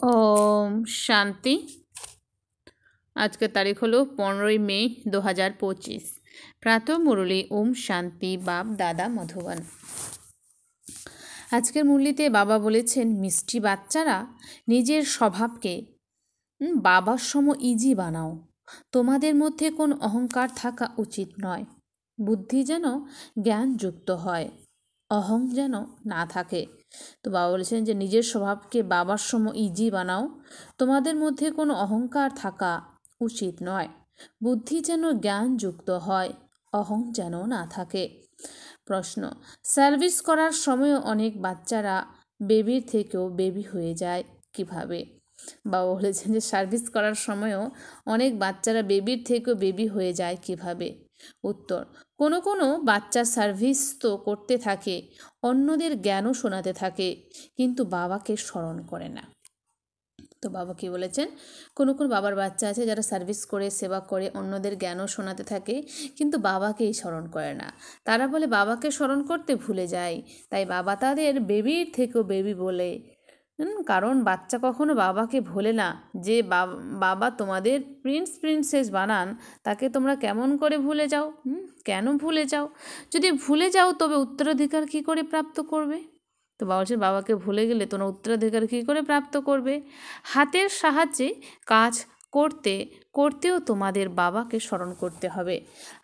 ओम शांति। आज का तारीख हलो 15 मई 2025। प्रातः मुरली ओम शांति बाप दादा मधुबन। আজকের মুরলিতে বাবা বলেছেন, মিষ্টি বাচ্চারা নিজের স্বভাবকে বাবার সম ইজি বানাও। তোমাদের মধ্যে কোন অহংকার থাকা উচিত নয়। বুদ্ধি যেন জ্ঞানযুক্ত হয়, অহং যেন না থাকে। তো বাবা বলেছেন যে নিজের স্বভাবকে বাবার সম ইজি বানাও। তোমাদের মধ্যে কোনো অহংকার থাকা উচিত নয়। বুদ্ধি যেন জ্ঞানযুক্ত হয়, অহং যেন না থাকে। প্রশ্ন, সার্ভিস করার সময়ও অনেক বাচ্চারা বেবির থেকেও বেবি হয়ে যায় কিভাবে? বাবা বলেছেন যে সার্ভিস করার সময়ও অনেক বাচ্চারা বেবির থেকেও বেবি হয়ে যায় কিভাবে? উত্তর, কোনো কোনো বাচ্চা সার্ভিস তো করতে থাকে, অন্যদের জ্ঞানও শোনাতে থাকে, কিন্তু বাবাকে স্মরণ করে না। তো বাবা কি বলেছেন, কোনো কোনো বাবার বাচ্চা আছে যারা সার্ভিস করে, সেবা করে, অন্যদের জ্ঞানও শোনাতে থাকে, কিন্তু বাবাকেই স্মরণ করে না। তারা বলে বাবাকে স্মরণ করতে ভুলে যায়, তাই বাবা তাদের বেবির থেকেও বেবি বলে। কারণ বাচ্চা কখনো বাবাকে ভোলে না। যে বাবা তোমাদের প্রিন্স প্রিন্সেস বানান, তাকে তোমরা কেমন করে ভুলে যাও? কেন ভুলে যাও? যদি ভুলে যাও তবে উত্তরাধিকার কী করে প্রাপ্ত করবে? তো বাবা বলছে, বাবাকে ভুলে গেলে তোমরা উত্তরাধিকার কী করে প্রাপ্ত করবে? হাতের সাহায্যে কাজ করতে করতেও তোমাদের বাবাকে স্মরণ করতে হবে।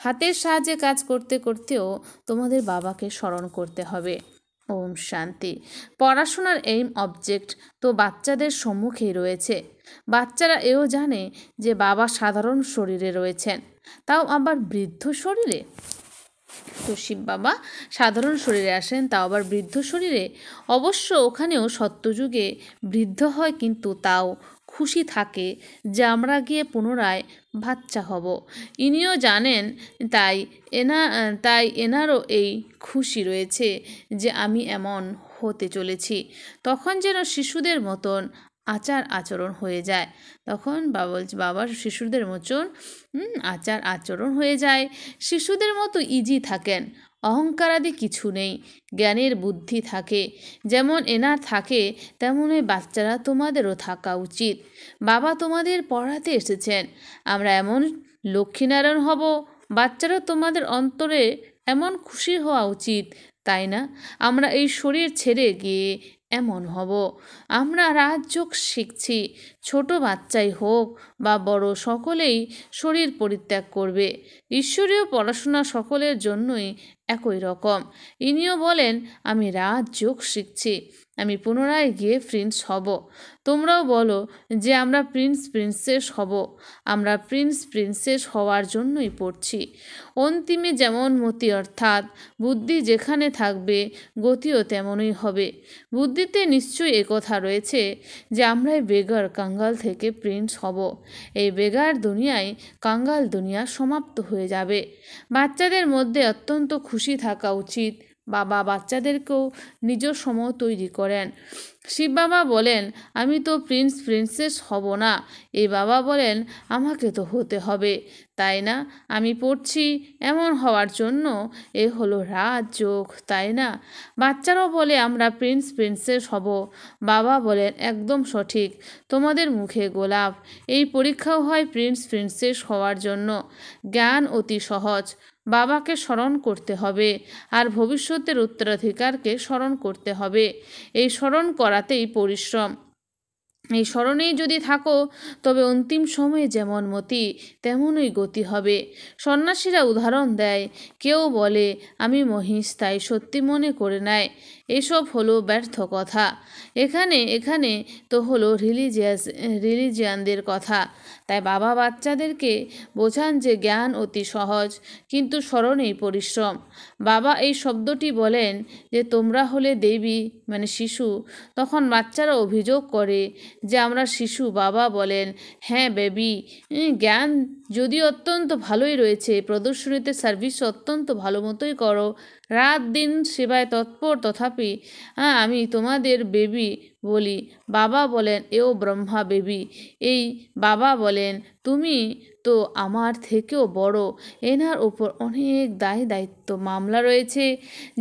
হাতের সাহায্যে কাজ করতে করতেও তোমাদের বাবাকে স্মরণ করতে হবে। ওম শান্তি। পড়াশোনার এইম অবজেক্ট তো বাচ্চাদের সম্মুখেই রয়েছে। বাচ্চারা এও জানে যে বাবা সাধারণ শরীরে রয়েছেন, তাও আবার বৃদ্ধ শরীরে। তো শিব বাবা সাধারণ শরীরে আসেন, তাও আবার বৃদ্ধ শরীরে। অবশ্য ওখানেও সত্যযুগে বৃদ্ধ হয়, কিন্তু তাও খুশি থাকে যে আমরা গিয়ে পুনরায় বাচ্চা হব। ইনিও জানেন, তাই এনারও এই খুশি রয়েছে যে আমি এমন হতে চলেছি। তখন যেন শিশুদের মতন আচার আচরণ হয়ে যায়। তখন বাবার শিশুদের মতন আচার আচরণ হয়ে যায়। শিশুদের মতো ইজি থাকেন, অহংকারাদি কিছু নেই, জ্ঞানের বুদ্ধি থাকে। যেমন এনার থাকে, তেমনই বাচ্চারা তোমাদেরও থাকা উচিত। বাবা তোমাদের পড়াতে এসেছেন, আমরা এমন লক্ষ্মীনারায়ণ হব। বাচ্চারা তোমাদের অন্তরে এমন খুশি হওয়া উচিত, তাই না? আমরা এই শরীর ছেড়ে গিয়ে এমন হব। আমরা রাজযোগ শিখছি, ছোট বাচ্চাই হোক বা বড়, সকলেই শরীর পরিত্যাগ করবে। ঈশ্বরীয় পড়াশোনা সকলের জন্যই একই রকম। ইনিও বলেন, আমি রাজযোগ শিখছি, আমি পুনরায় গিয়ে প্রিন্স হব। তোমরাও বলো যে আমরা প্রিন্স প্রিন্সেস হব। আমরা প্রিন্স প্রিন্সেস হওয়ার জন্যই পড়ছি। অন্তিমে যেমন মতি, অর্থাৎ বুদ্ধি যেখানে থাকবে গতিও তেমনই হবে। বুদ্ধিতে নিশ্চয়ই একথা রয়েছে যে আমরাই বেগার কাঙ্গাল থেকে প্রিন্স হব। এই বেগার দুনিয়ায় কাঙ্গাল দুনিয়া সমাপ্ত হয়ে যাবে। বাচ্চাদের মধ্যে অত্যন্ত খুশি থাকা উচিত। বাবা বাচ্চাদেরকেও নিজ সম তৈরি করেন। শিব বাবা বলেন, আমি তো প্রিন্স প্রিন্সেস হব না। এই বাবা বলেন, আমাকে তো হতে হবে, তাই না? আমি পড়ছি এমন হওয়ার জন্য। এ হলো রাজযোগ, তাই না? বাচ্চারাও বলে আমরা প্রিন্স প্রিন্সেস হব। বাবা বলেন, একদম সঠিক, তোমাদের মুখে গোলাপ। এই পরীক্ষাও হয় প্রিন্স প্রিন্সেস হওয়ার জন্য। জ্ঞান অতি সহজ। বাবাকে স্মরণ করতে হবে, আর ভবিষ্যতের উত্তরাধিকারকে স্মরণ করতে হবে। এই স্মরণ করাতেই পরিশ্রম। এই স্মরণেই যদি থাকো, তবে অন্তিম সময়ে যেমন মতি তেমনই গতি হবে। সন্ন্যাসীরা উদাহরণ দেয়, কেউ বলে আমি মহিষ, তাই সত্যি মনে করে নেয়। এসব হলো ব্যর্থ কথা। এখানে তো হলো রিলিজিয়ানদের কথা। তাই বাবা বাচ্চাদেরকে বোঝান যে জ্ঞান অতি সহজ, কিন্তু স্মরণেই পরিশ্রম। বাবা এই শব্দটি বলেন যে তোমরা হলে দেবী, মানে শিশু। তখন বাচ্চারা অভিযোগ করে যে আমরা শিশু। বাবা বলেন, হ্যাঁ বেবি, জ্ঞান যদিও অত্যন্ত ভালোই রয়েছে, প্রদর্শনীতে সার্ভিস অত্যন্ত ভালো মতোই করো, রাত দিন সেবায় তৎপর, তথাপি আমি তোমাদের বেবি বলি। বাবা বলেন, এও ব্রহ্মা বেবি। এই বাবা বলেন, তুমি তো আমার থেকেও বড়। এনার উপর অনেক দায় দায়িত্ব, মামলা রয়েছে।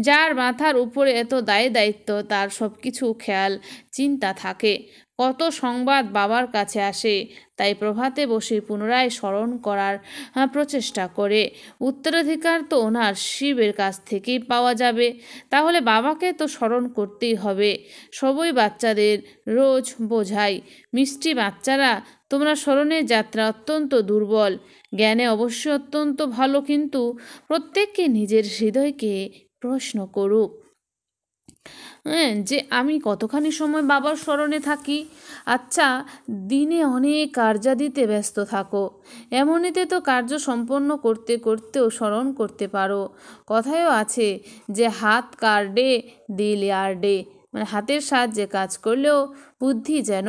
যার মাথার উপরে এত দায় দায়িত্ব, তার সব কিছু খেয়াল চিন্তা থাকে। কত সংবাদ বাবার কাছে আসে, তাই প্রভাতে বসে পুনরায় স্মরণ করার প্রচেষ্টা করে। উত্তরাধিকার তো ওনার শিবের কাছ থেকেই পাওয়া যাবে, তাহলে বাবাকে তো স্মরণ করতেই হবে। সবই বাচ্চাদের রোজ বোঝাই, মিষ্টি বাচ্চারা, তোমরা স্মরণের যাত্রা অত্যন্ত দুর্বল, জ্ঞানে অবশ্যই অত্যন্ত ভালো, কিন্তু প্রত্যেককে নিজের হৃদয়কে প্রশ্ন করুক যে আমি কতখানি সময় বাবার স্মরণে থাকি। আচ্ছা, দিনে অনেক কার্যাদিতে ব্যস্ত থাকো, এমনিতে তো কার্য সম্পন্ন করতে করতেও স্মরণ করতে পারো। কথায়ও আছে যে হাত কার্ডে দিল ইয়ার্ডে, মানে হাতের সাহায্যে কাজ করলেও বুদ্ধি যেন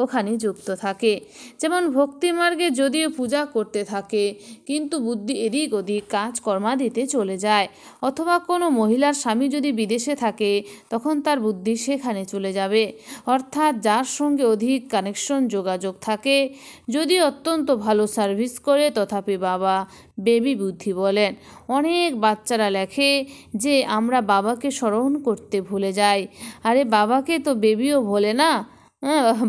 ওখানে যুক্ত থাকে। যেমন ভক্তিমার্গে যদিও পূজা করতে থাকে, কিন্তু বুদ্ধি এদিক ওদিক কাজকর্মাদিতে চলে যায়। অথবা কোনো মহিলার স্বামী যদি বিদেশে থাকে, তখন তার বুদ্ধি সেখানে চলে যাবে। অর্থাৎ যার সঙ্গে অধিক কানেকশন, যোগাযোগ থাকে, যদি অত্যন্ত ভালো সার্ভিস করে, তথাপি বাবা বেবি বুদ্ধি বলেন। অনেক বাচ্চারা লেখে যে আমরা বাবাকে স্মরণ করতে ভুলে যাই। আরে বাবাকে তো বেবিও ভোলে না,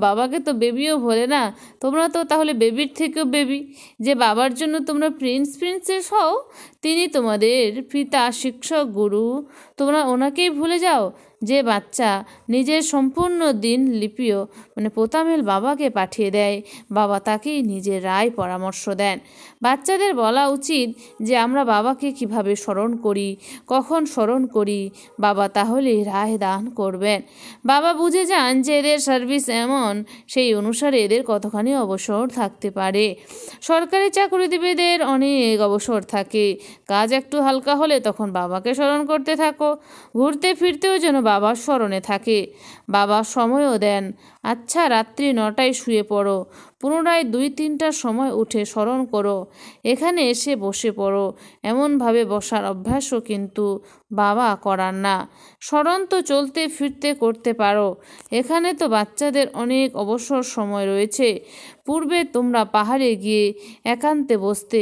বাবাকে তো বেবিও ভোলে না। তোমরা তো তাহলে বেবির থেকেও বেবি। যে বাবার জন্য তোমরা প্রিন্সেস হও, তিনি তোমাদের পিতা, শিক্ষক, গুরু, তোমরা ওনাকেই ভুলে যাও। যে বাচ্চা নিজের সম্পূর্ণ দিন লিপিও পোতামেল বাবাকে পাঠিয়ে দেয়, বাবা তাকেই নিজের রায় পরামর্শ দেন। বাচ্চাদের বলা উচিত যে আমরা বাবাকে কিভাবে স্মরণ করি, কখন স্মরণ করি, বাবা তাহলে রায় দান করবেন। বাবা বুঝে যান যে এদের সার্ভিস এমন, সেই অনুসারে এদের কতখানি অবসর থাকতে পারে। সরকারি চাকরিজীবীদের অনেক অবসর থাকে, কাজ একটু হালকা হলে তখন বাবাকে স্মরণ করতে থাকো। ঘুরতে ফিরতেও যেন বাবার স্মরণে থাকে। বাবা সময়ও দেন, আচ্ছা রাত্রি 9টায় শুয়ে পড়ো, পুনরায় 2-3টার সময় উঠে স্মরণ করো, এখানে এসে বসে পড়ো। এমনভাবে বসার অভ্যাসও কিন্তু বাবা করান না। স্মরণ তো চলতে ফিরতে করতে পারো, এখানে তো বাচ্চাদের অনেক অবসর সময় রয়েছে। পূর্বে তোমরা পাহাড়ে গিয়ে একান্তে বসতে,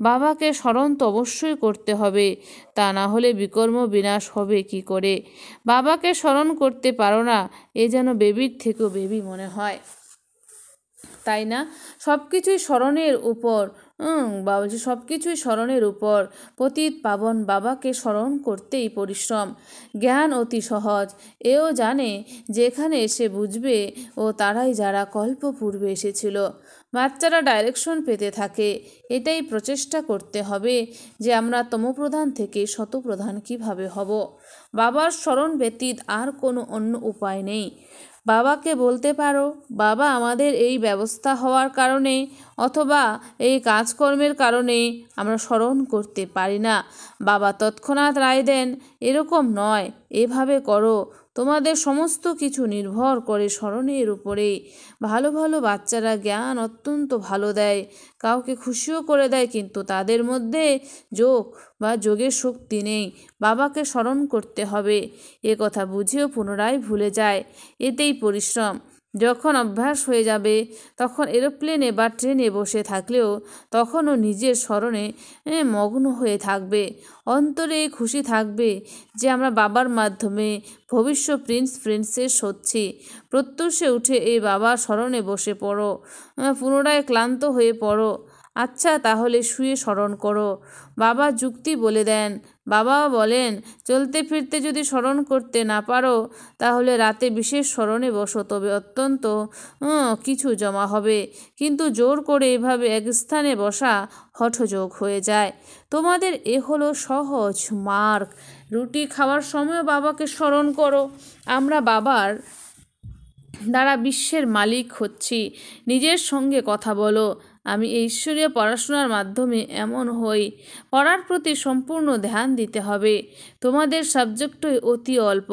বাবাকে স্মরণ তো অবশ্যই করতে হবে, তা না হলে বিকর্ম বিনাশ হবে কি করে। বাবাকে স্মরণ করতে পারো না, এ যেন বেবির থেকেও বেবি মনে হয়, তাই না? সব কিছুই স্মরণের উপর, বলছি সব কিছুই স্মরণের উপর। পতিত পাবন বাবাকে স্মরণ করতেই পরিশ্রম। জ্ঞান অতি সহজ, এও জানে যেখানে এসে বুঝবে ও তারাই যারা কল্প পূর্বে এসেছিল। বাচ্চারা ডাইরেকশন পেতে থাকে, এটাই প্রচেষ্টা করতে হবে যে আমরা তমপ্রধান থেকে শতপ্রধান কিভাবে হব। বাবার স্মরণ ব্যতীত আর কোনো অন্য উপায় নেই। বাবাকে বলতে পারো, বাবা আমাদের এই ব্যবস্থা হওয়ার কারণে অথবা এই কাজকর্মের কারণে আমরা স্মরণ করতে পারি না। বাবা তৎক্ষণাৎ রায় দেন, এরকম নয়, এভাবে করো। তোমাদের সমস্ত কিছু নির্ভর করে স্মরণের উপরেই। ভালো ভালো বাচ্চারা জ্ঞান অত্যন্ত ভালো দেয়, কাউকে খুশিও করে দেয়, কিন্তু তাদের মধ্যে যোগের শক্তি নেই। বাবাকে স্মরণ করতে হবে, এ কথা বুঝেও পুনরায় ভুলে যায়, এতেই পরিশ্রম। যখন অভ্যাস হয়ে যাবে, তখন এরোপ্লেনে বা ট্রেনে বসে থাকলেও তখনও নিজের স্মরণে মগ্ন হয়ে থাকবে। অন্তরে খুশি থাকবে যে আমরা বাবার মাধ্যমে ভবিষ্য প্রিন্সেস হচ্ছি। প্রত্যুষে উঠে এই বাবার স্মরণে বসে পড়ো, পুনরায় ক্লান্ত হয়ে পড়ো। আচ্ছা তাহলে শুয়ে স্মরণ করো। বাবা যুক্তি বলে দেন। বাবা বলেন, চলতে ফিরতে যদি স্মরণ করতে না পারো, তাহলে রাতে বিশেষ স্মরণে বসো, তবে অত্যন্ত কিছু জমা হবে। কিন্তু জোর করে এভাবে এক স্থানে বসা হঠযোগ হয়ে যায়। তোমাদের এ হলো সহজ মার্গ। রুটি খাওয়ার সময় বাবাকে স্মরণ করো। আমরা বাবার দ্বারা বিশ্বের মালিক হচ্ছি। নিজের সঙ্গে কথা বলো, আমি এই ঈশ্বরীয় পড়াশোনার মাধ্যমে এমন হই। পড়ার প্রতি সম্পূর্ণ ধ্যান দিতে হবে। তোমাদের সাবজেক্টই অতি অল্প।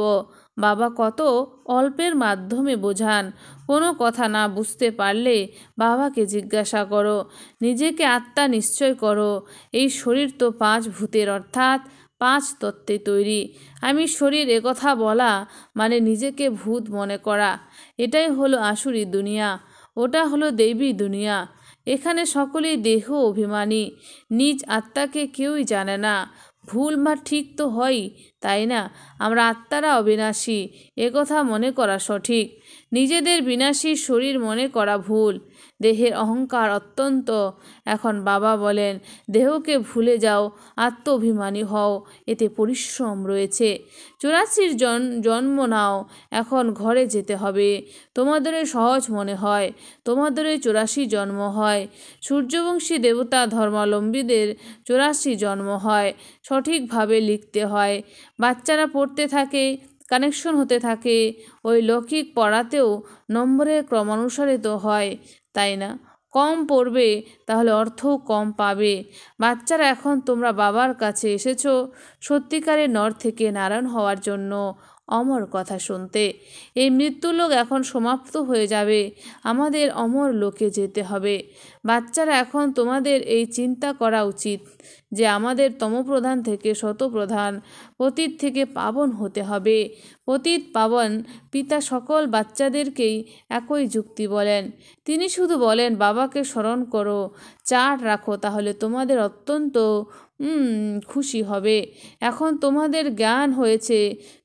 বাবা কত অল্পের মাধ্যমে বোঝান। কোনো কথা না বুঝতে পারলে বাবাকে জিজ্ঞাসা করো। নিজেকে আত্মা নিশ্চয় করো। এই শরীর তো 5 ভূতের অর্থাৎ 5 তত্ত্বে তৈরি। আমি শরীর, একথা বলা মানে নিজেকে ভূত মনে করা। এটাই হলো আসুরি দুনিয়া, ওটা হলো দেবী দুনিয়া। এখানে সকলেই দেহ অভিমানী, নিজ আত্মাকে কেউই জানে না। ভুল বা ঠিক তো হয়ই, তাই না? আমরা আত্মারা অবিনাশী, একথা মনে করা সঠিক। নিজেদের বিনাশী শরীর মনে করা ভুল। দেহের অহংকার অত্যন্ত। এখন বাবা বলেন, দেহকে ভুলে যাও, আত্ম অভিমানী হও, এতে পরিশ্রম রয়েছে। 84 জন্ম নাও, এখন ঘরে যেতে হবে। তোমাদেরই সহজ মনে হয়, তোমাদেরই 84 জন্ম হয়। সূর্যবংশী দেবতা ধর্মাবলম্বীদের 84 জন্ম হয়। সঠিকভাবে লিখতে হয়। বাচ্চারা পড়তে থাকে, কানেকশন হতে থাকে। ওই লৌকিক পড়াতেও নম্বরের ক্রমানুসারে তো হয়, তাই না? কম পড়বে, তাহলে অর্থও কম পাবে। বাচ্চারা, এখন তোমরা বাবার কাছে এসেছো সত্যিকারের নর থেকে নারায়ণ হওয়ার জন্য, অমর কথা শুনতে। এই মৃত্যুলোক এখন সমাপ্ত হয়ে যাবে, আমাদের অমর লোকে যেতে হবে। বাচ্চারা, এখন তোমাদের এই চিন্তা করা উচিত যে আমাদের তমপ্রধান থেকে শতপ্রধান, পতিত থেকে পাবন হতে হবে। পতিত পাবন পিতা সকল বাচ্চাদেরকেই একই যুক্তি বলেন। তিনি শুধু বলেন, বাবাকে স্মরণ করো, চার্ট রাখো, তাহলে তোমাদের অত্যন্ত খুশি হবে। এখন তোমাদের জ্ঞান হয়েছে,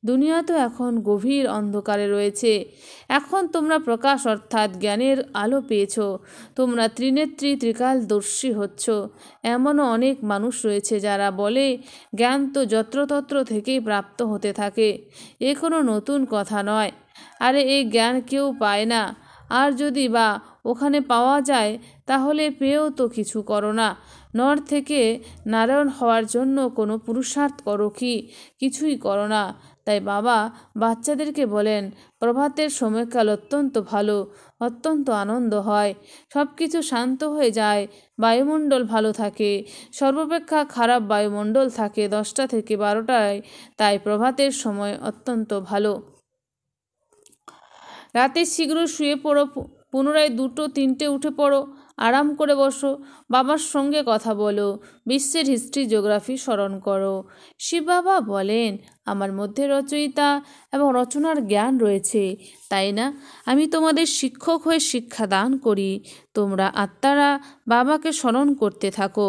দুনিয়া তো এখন গভীর অন্ধকারে রয়েছে। এখন তোমরা প্রকাশ অর্থাৎ জ্ঞানের আলো পেয়েছ। তোমরা ত্রিনেত্রী, ত্রিকালদর্শী হচ্ছ। এমনও অনেক মানুষ রয়েছে যারা বলে জ্ঞান তো যত্রতত্র থেকেই প্রাপ্ত হতে থাকে। এ কোনো নতুন কথা নয়। আরে এই জ্ঞান কেউ পায় না, আর যদি বা ওখানে পাওয়া যায় তাহলে পেয়েও তো কিছু করো না। নর থেকে নারায়ণ হওয়ার জন্য কোনো পুরুষার্থ করো কি? কিছুই করো না। তাই বাবা বাচ্চাদেরকে বলেন, প্রভাতের সময়কাল অত্যন্ত ভালো, অত্যন্ত আনন্দ হয়, সব কিছু শান্ত হয়ে যায়, বায়ুমণ্ডল ভালো থাকে। সর্বাপেক্ষা খারাপ বায়ুমণ্ডল থাকে 10টা থেকে 12টায়, তাই প্রভাতের সময় অত্যন্ত ভালো। রাতে শীঘ্র শুয়ে পড়ো, পুনরায় 2-3টে উঠে পড়ো, আরাম করে বসো, বাবার সঙ্গে কথা বলো, বিশ্বের হিস্ট্রি, জিওগ্রাফি স্মরণ করো। শিব বাবা বলেন, আমার মধ্যে রচয়িতা এবং রচনার জ্ঞান রয়েছে, তাই না? আমি তোমাদের শিক্ষক হয়ে শিক্ষা দান করি। তোমরা আত্মারা বাবাকে স্মরণ করতে থাকো।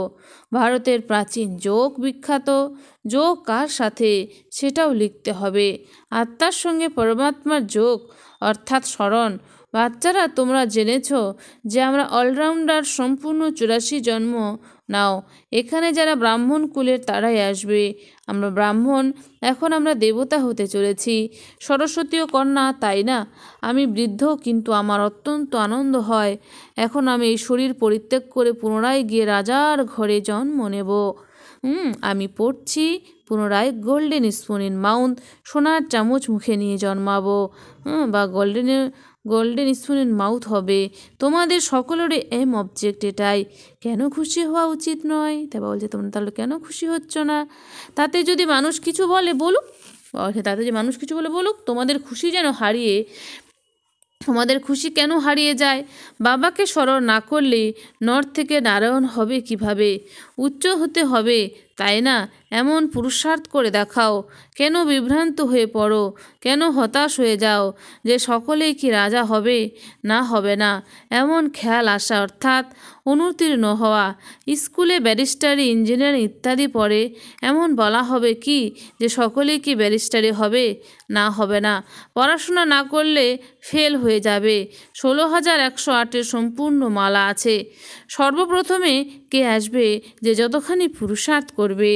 ভারতের প্রাচীন যোগ বিখ্যাত। যোগ কার সাথে, সেটাও লিখতে হবে। আত্মার সঙ্গে পরমাত্মার যোগ অর্থাৎ স্মরণ। বাচ্চারা, তোমরা জেনেছ যে আমরা অলরাউন্ডার, সম্পূর্ণ 84 জন্ম নাও। এখানে যারা ব্রাহ্মণ কুলের তারাই আসবে। আমরা ব্রাহ্মণ, এখন আমরা দেবতা হতে চলেছি, সরস্বতীও কন্যা, তাই না? আমি বৃদ্ধ, কিন্তু আমার অত্যন্ত আনন্দ হয়। এখন আমি এই শরীর পরিত্যাগ করে পুনরায় গিয়ে রাজার ঘরে জন্ম নেব। আমি পড়ছি, পুনরায় গোল্ডেন স্পুন ইন মাউথ, সোনার চামচ মুখে নিয়ে জন্মাবো, বা গোল্ডেন স্পুন ইন মাউথ হবে। তোমাদের সকলেরই এম অবজেক্ট এটাই। কেন খুশি হওয়া উচিত নয়? তাই বলছে, তোমরা তাহলে কেন খুশি হচ্ছ না? তাতে যদি মানুষ কিছু বলে বলুক, তোমাদের খুশি যেন হারিয়ে, তোমাদের খুশি কেন হারিয়ে যায়? বাবাকে স্মরণ না করলে নর থেকে নারায়ণ হবে কিভাবে? উচ্চ হতে হবে, তাই না? এমন পুরুষার্থ করে দেখাও। কেন বিভ্রান্ত হয়ে পড়ো? কেন হতাশ হয়ে যাও যে সকলেই কি রাজা হবে? না, হবে না। এমন খেয়াল আসা অর্থাৎ অনুত্তীর্ণ হওয়া। স্কুলে ব্যারিস্টারি, ইঞ্জিনিয়ারিং ইত্যাদি পড়ে, এমন বলা হবে কি যে সকলেই কি ব্যারিস্টারি হবে? না, হবে না। পড়াশোনা না করলে ফেল হয়ে যাবে। 16,108-এর সম্পূর্ণ মালা আছে। সর্বপ্রথমে কে আসবে? যে যতখানি পুরুষার্থ করবে।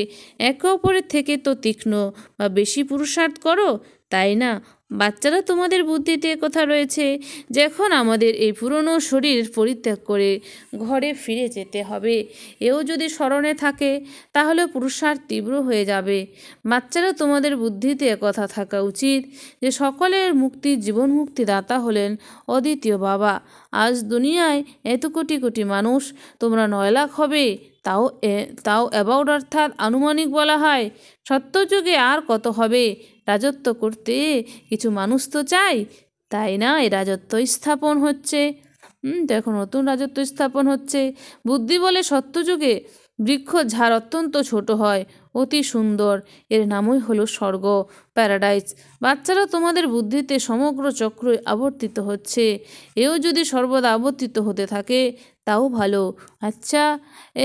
একে অপরের থেকে তো তীক্ষ্ণ বা বেশি পুরুষার্থ করো, তাই না? বাচ্চারা, তোমাদের বুদ্ধিতে কথা রয়েছে যে এখন আমাদের এই পুরনো শরীর পরিত্যাগ করে ঘরে ফিরে যেতে হবে। এও যদি স্মরণে থাকে তাহলে পুরুষার্থ তীব্র হয়ে যাবে। বাচ্চারা, তোমাদের বুদ্ধিতে কথা থাকা উচিত যে সকলের মুক্তি, জীবন মুক্তিদাতা হলেন অদ্বিতীয় বাবা। আজ দুনিয়ায় এত কোটি কোটি মানুষ, তোমরা 9 লাখ হবে, তাও অ্যাবাউট অর্থাৎ আনুমানিক বলা হয়। সত্যযুগে আর কত হবে? রাজত্ব করতে কিছু মানুষ তো চাই, তাই না? এই রাজত্ব স্থাপন হচ্ছে। তো এখন নতুন রাজত্ব স্থাপন হচ্ছে। বুদ্ধি বলে সত্যযুগে বৃক্ষ ঝাড় অত্যন্ত ছোট হয়, অতি সুন্দর, এর নামই হলো স্বর্গ, প্যারাডাইস। বাচ্চারা তোমাদের বুদ্ধিতে সমগ্র চক্রে আবর্তিত হচ্ছে, এও যদি সর্বদা আবর্তিত হতে থাকে তাও ভালো। আচ্ছা,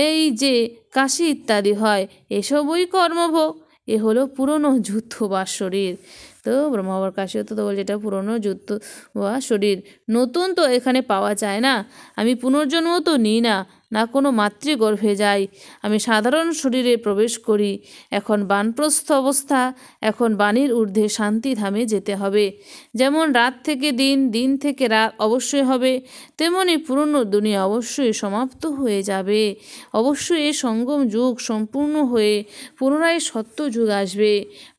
এই যে কাশি ইত্যাদি হয়, এসবই কর্মভোগ, এ হলো পুরনো যুদ্ধ বা শরীর। তো ব্রহ্মাবর কাশিও তো বলছে এটা পুরনো যুদ্ধ বা শরীর, নতুন তো এখানে পাওয়া যায় না। আমি পুনর্জন্ম তো নিই না, না কোনো মাতৃগর্ভে যাই, আমি সাধারণ শরীরে প্রবেশ করি। এখন বানপ্রস্থ অবস্থা, এখন বাণীর ঊর্ধ্বে শান্তিধামে যেতে হবে। যেমন রাত থেকে দিন, দিন থেকে রাত অবশ্যই হবে, তেমনি পুরনো দুনিয়া অবশ্যই সমাপ্ত হয়ে যাবে। অবশ্যই এই সঙ্গম যুগ সম্পূর্ণ হয়ে পুনরায় সত্য যুগ আসবে।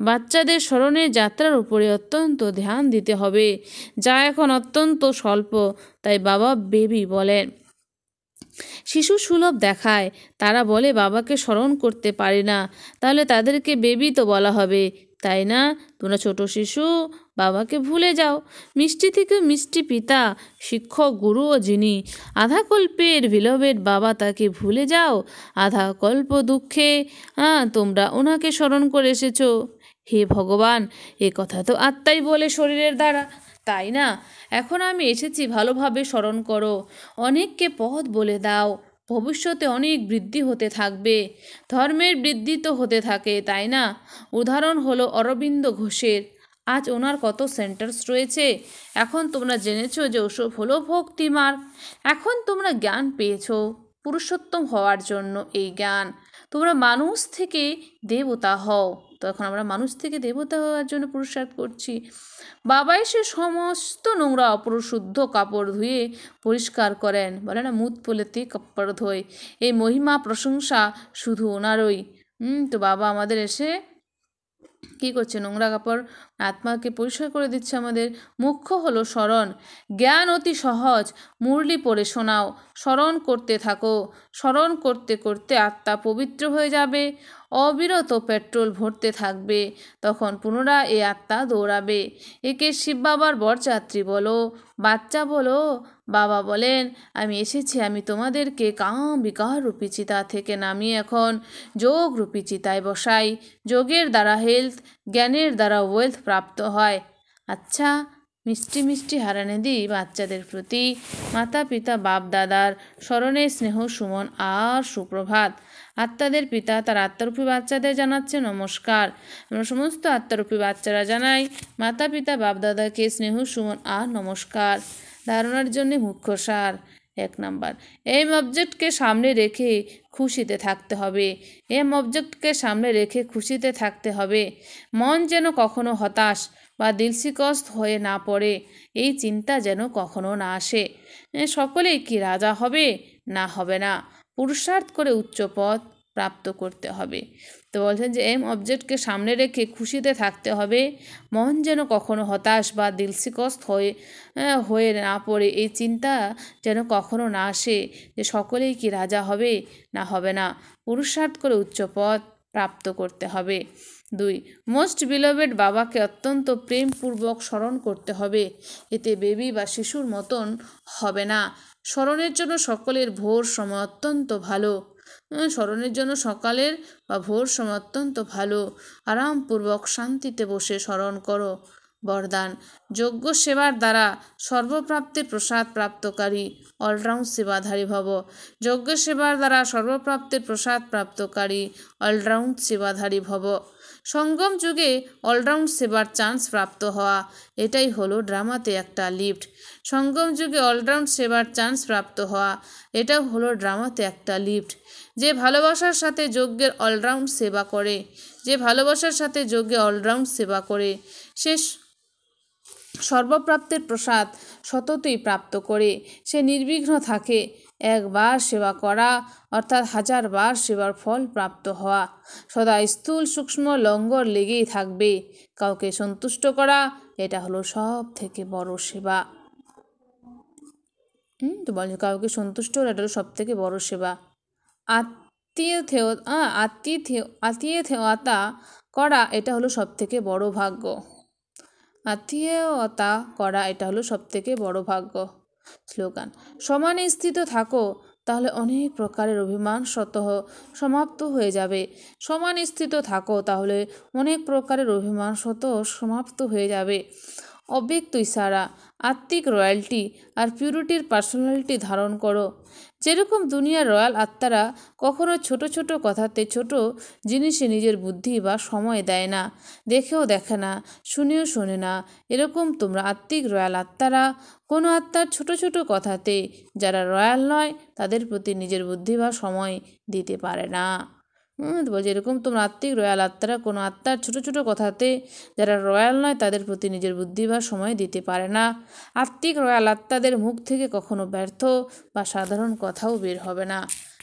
বাচ্চাদের স্মরণের যাত্রার উপরে অত্যন্ত ধ্যান দিতে হবে, যা এখন অত্যন্ত স্বল্প, তাই বাবা বেবি বলেন। শিশু সুলভ দেখায়, তারা বলে বাবাকে স্মরণ করতে পারে না, তাহলে তাদেরকে বেবি তো বলা হবে, তাই না? তোমরা ছোট শিশু, বাবাকে ভুলে যাও। মিষ্টি থেকে মিষ্টি পিতা, শিক্ষক, গুরুও যিনি, আধা কল্পের বিলবের বাবা, তাকে ভুলে যাও আধা কল্প দুঃখে। তোমরা ওনাকে স্মরণ করে এসেছো। হে ভগবান, এ কথা তো আত্মাই বলে শরীরের দ্বারা, তাই না? এখন আমি এসেছি, ভালোভাবে স্মরণ করো, অনেককে পথ বলে দাও, ভবিষ্যতে অনেক বৃদ্ধি হতে থাকবে। ধর্মের বৃদ্ধি তো হতে থাকে, তাই না? উদাহরণ হলো অরবিন্দ ঘোষের, আজ ওনার কত সেন্টার্স রয়েছে। এখন তোমরা জেনেছো যে ওসব হলো ভক্তি মার্গ। এখন তোমরা জ্ঞান পেয়েছো পুরুষোত্তম হওয়ার জন্য, এই জ্ঞান। তোমরা মানুষ থেকে দেবতা হও, তো এখন আমরা মানুষ থেকে দেবতা হওয়ার জন্য পুরুষার্থ করছি। বাবা এসে সমস্ত নোংরা অপরিশুদ্ধ কাপড় ধুয়ে পরিষ্কার করেন, বলে না মুত পোলেতে কাপড় ধোয়। এই মহিমা প্রশংসা শুধু ওনারই। তো বাবা আমাদের এসে কী করছে? নোংরা কাপড় আত্মাকে পরিষ্কার করে দিচ্ছে আমাদের। মুখ্য হলো স্মরণ, জ্ঞান অতি সহজ, মুরলি পড়ে শোনাও, স্মরণ করতে থাকো। স্মরণ করতে করতে আত্মা পবিত্র হয়ে যাবে, অবিরত পেট্রোল ভরতে থাকবে, তখন পুনরায় এই আত্মা দৌড়াবে। একে শিব বাবার বরযাত্রী বলো, বাচ্চা বলো। বাবা বলেন, আমি এসেছি, আমি তোমাদেরকে কাম বিকার রূপী চিতা থেকে নামিয়ে এখন যোগ রূপী চিতায় বসাই। যোগের দ্বারা হেলথ, জ্ঞানের দ্বারা ওয়েলথ প্রাপ্ত হয়। আচ্ছা, মিষ্টি মিষ্টি হারানে দিই বাচ্চাদের প্রতি মাতা পিতা বাপ দাদার স্মরণে স্নেহ সুমন আর সুপ্রভাত। আত্মাদের পিতা তার আত্মারূপী বাচ্চাদের জানাচ্ছে নমস্কার। আমরা সমস্ত আত্মারূপী বাচ্চারা জানাই মাতা পিতা বাপ দাদাকে স্নেহ সুমন আর নমস্কার। ধারণার জন্য মুখ্য সার। 1 নাম্বার, এম অবজেক্টকে সামনে রেখে খুশিতে থাকতে হবে। অবজেক্টকে সামনে রেখে খুশিতে থাকতে হবে। মন যেন কখনো হতাশ বা দিলশিকস্ত হয়ে না পড়ে, এই চিন্তা যেন কখনো না আসে। সকলেই কি রাজা হবে? না, হবে না। পুরুষার্থ করে উচ্চ পদ প্রাপ্ত করতে হবে। তো বলছেন যে অবজেক্টকে সামনে রেখে খুশিতে থাকতে হবে। মন যেন কখনো হতাশ বা দিলশিকস্ত হয়ে না পড়ে, এই চিন্তা যেন কখনো না আসে যে সকলেই কি রাজা হবে? না, হবে না। পুরুষার্থ করে উচ্চ পদ প্রাপ্ত করতে হবে। 2, মোস্ট বিলভেড বাবাকে অত্যন্ত প্রেমপূর্বক স্মরণ করতে হবে, এতে বেবি বা শিশুর মতন হবে না। স্মরণের জন্য সকলের ভোর সময় অত্যন্ত ভালো। স্মরণের জন্য সকালের বা ভোর সময় অত্যন্ত ভালো। আরামপূর্বক শান্তিতে বসে স্মরণ করো। বরদান, যোগ্য সেবার দ্বারা সর্বপ্রাপ্তির প্রসাদ প্রাপ্তকারী অলরাউন্ড সেবাধারী ভব। যোগ্য সেবার দ্বারা সর্বপ্রাপ্তির প্রসাদ প্রাপ্তকারী অলরাউন্ড সেবাধারী ভব। সঙ্গম যুগে অলরাউন্ড সেবার চান্স প্রাপ্ত হওয়া, এটাই হলো ড্রামাতে একটা লিফট। সঙ্গম যুগে অলরাউন্ড সেবার চান্স প্রাপ্ত হওয়া, এটাও হলো ড্রামাতে একটা লিফট। যে ভালোবাসার সাথে যজ্ঞের অলরাউন্ড সেবা করে, যে ভালোবাসার সাথে যজ্ঞে অলরাউন্ড সেবা করে, সে সর্বপ্রাপ্তের প্রসাদ সততই প্রাপ্ত করে। সে নির্বিঘ্ন থাকে। একবার সেবা করা অর্থাৎ 1000 বার সেবার ফল প্রাপ্ত হওয়া। সদা স্থূল সূক্ষ্ম লঙ্গর লেগেই থাকবে। কাউকে সন্তুষ্ট করা, এটা হলো সব থেকে বড় সেবা। তো বলছে কাউকে সন্তুষ্ট করা, এটা হলো সব থেকে বড় সেবা। আত্মীয়তা করা, এটা হলো সব থেকে বড় ভাগ্য। আত্মীয়তা করা, এটা হলো সব থেকে বড় ভাগ্য। স্লোগান, সমানে স্থিত থাকো, তাহলে অনেক প্রকারের অভিমান স্বতঃ সমাপ্ত হয়ে যাবে। সমান স্থিত থাকো, তাহলে অনেক প্রকারের অভিমান স্বতঃ সমাপ্ত হয়ে যাবে। অব্যক্ত ইশারা, আত্মিক রয়্যালটি আর পিউরিটির পার্সোনালিটি ধারণ করো। যেরকম দুনিয়ার রয়্যাল আত্মারা কখনো ছোট ছোট কথাতে, ছোট জিনিসে নিজের বুদ্ধি বা সময় দেয় না, দেখেও দেখে না, শুনেও শোনে না, এরকম তোমরা আত্মিক রয়্যাল আত্মারা কোনো আত্মার ছোট ছোট কথাতে, যারা রয়্যাল নয় তাদের প্রতি নিজের বুদ্ধি বা সময় দিতে পারে না। বলছে এরকম তোমরা আত্মিক রয়্যাল আত্মারা কোনো আত্মার ছোট ছোট কথাতে, যারা রয়্যাল নয় তাদের প্রতি নিজের বুদ্ধি বা সময় দিতে পারে না। আত্মিক রয়্যাল আত্মাদের মুখ থেকে কখনো ব্যর্থ বা সাধারণ কথাও বের হবে না।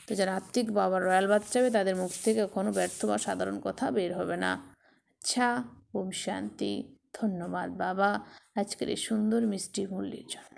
তো যারা আত্মিক বাবা রয়্যাল বাচ্চা হবে তাদের মুখ থেকে কখনো ব্যর্থ বা সাধারণ কথা বের হবে না। আচ্ছা, ওম শান্তি। ধন্যবাদ বাবা আজকের এই সুন্দর মিষ্টি মূল্যের জন্য।